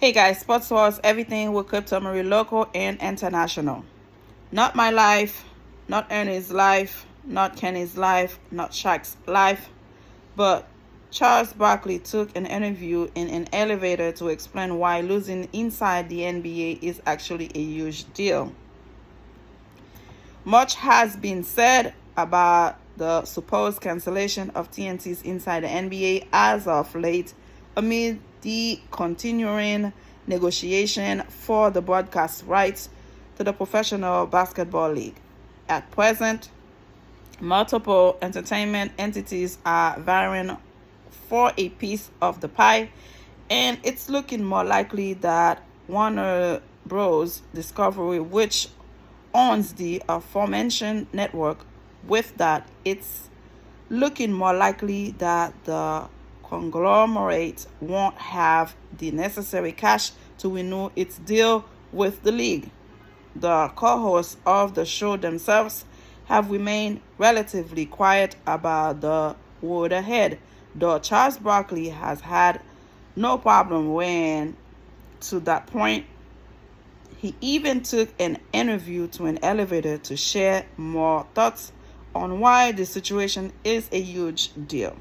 Hey guys, Sports Wars, everything with crypto, Marie local and international. Not my life, not Ernie's life, not Kenny's life, not Shaq's life, but Charles Barkley took an interview in an elevator to explain why losing inside the NBA is actually a huge deal. Much has been said about the supposed cancellation of TNT's Inside the NBA as of late, amid the continuing negotiation for the broadcast rights to the Professional Basketball League. At present, multiple entertainment entities are vying for a piece of the pie, and it's looking more likely that Warner Bros. Discovery, which owns the aforementioned network, with that, it's looking more likely that the conglomerate won't have the necessary cash to renew its deal with the league. The co-hosts of the show themselves have remained relatively quiet about the road ahead, though Charles Barkley has had no problem when to that point. He even took an interview to an elevator to share more thoughts on why the situation is a huge deal.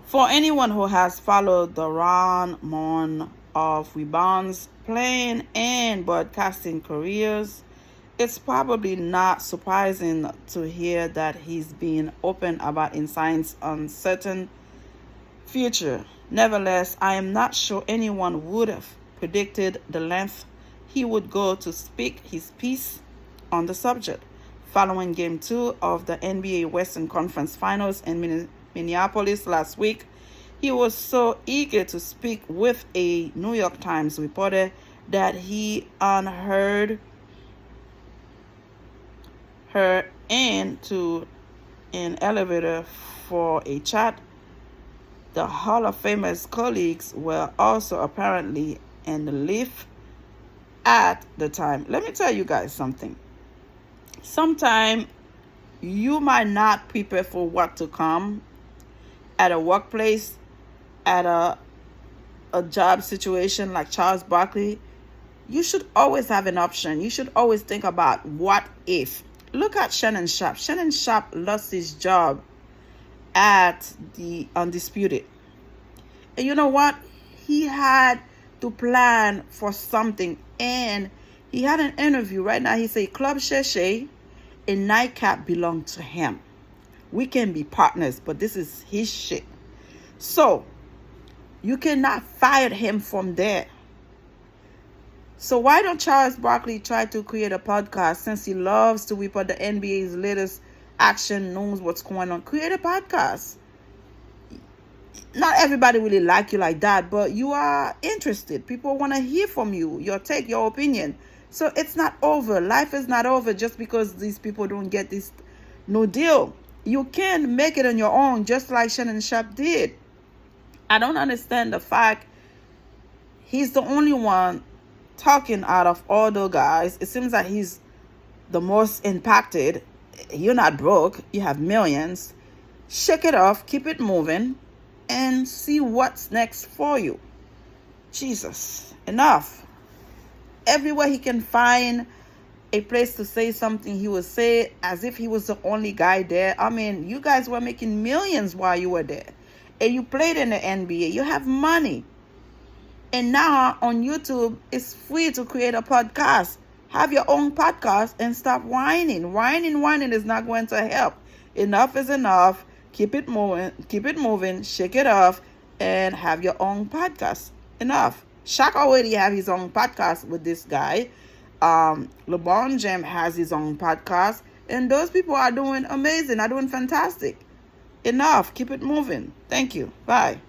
For anyone who has followed the run of rebounds, playing, and broadcasting careers, it's probably not surprising to hear that he's been open about Inside's uncertain future. Nevertheless, I am not sure anyone would have predicted the length he would go to speak his piece on the subject. Following Game 2 of the NBA Western Conference Finals in Minneapolis last week, he was so eager to speak with a New York Times reporter that he unheard her into an elevator for a chat. The Hall of Famer's colleagues were also apparently in the lift at the time. Let me tell you guys something. Sometimes you might not prepare for what to come at a workplace, at a job situation like Charles Barkley. You should always have an option. You should always think about what if. Look at Shannon Sharpe. Shannon Sharpe lost his job at the Undisputed. And you know what? He had to plan for something, and he had an interview right now. He said Club Shay and Nightcap belong to him. We can be partners, but this is his shit. So you cannot fire him from there. So why don't Charles Barkley try to create a podcast, since he loves to report the NBA's latest action, knows what's going on? Create a podcast. Not everybody really like you like that, but you are interested. People want to hear from you, your take, your opinion. So it's not over. Life is not over just because these people don't get this no deal. You can make it on your own, just like Shannon Sharpe did. I don't understand the fact he's the only one talking out of all the guys. It seems like he's the most impacted. You're not broke. You have millions. Shake it off. Keep it moving. And see what's next for you. Jesus, enough. Everywhere he can find a place to say something, he will say it as if he was the only guy there. I mean, you guys were making millions while you were there. And you played in the NBA. You have money. And now on YouTube, it's free to create a podcast. Have your own podcast and stop whining. Whining is not going to help. Enough is enough. Keep it moving, shake it off, and have your own podcast. Enough. Shaq already have his own podcast with this guy. LeBron James has his own podcast. And those people are doing amazing, are doing fantastic. Enough. Keep it moving. Thank you. Bye.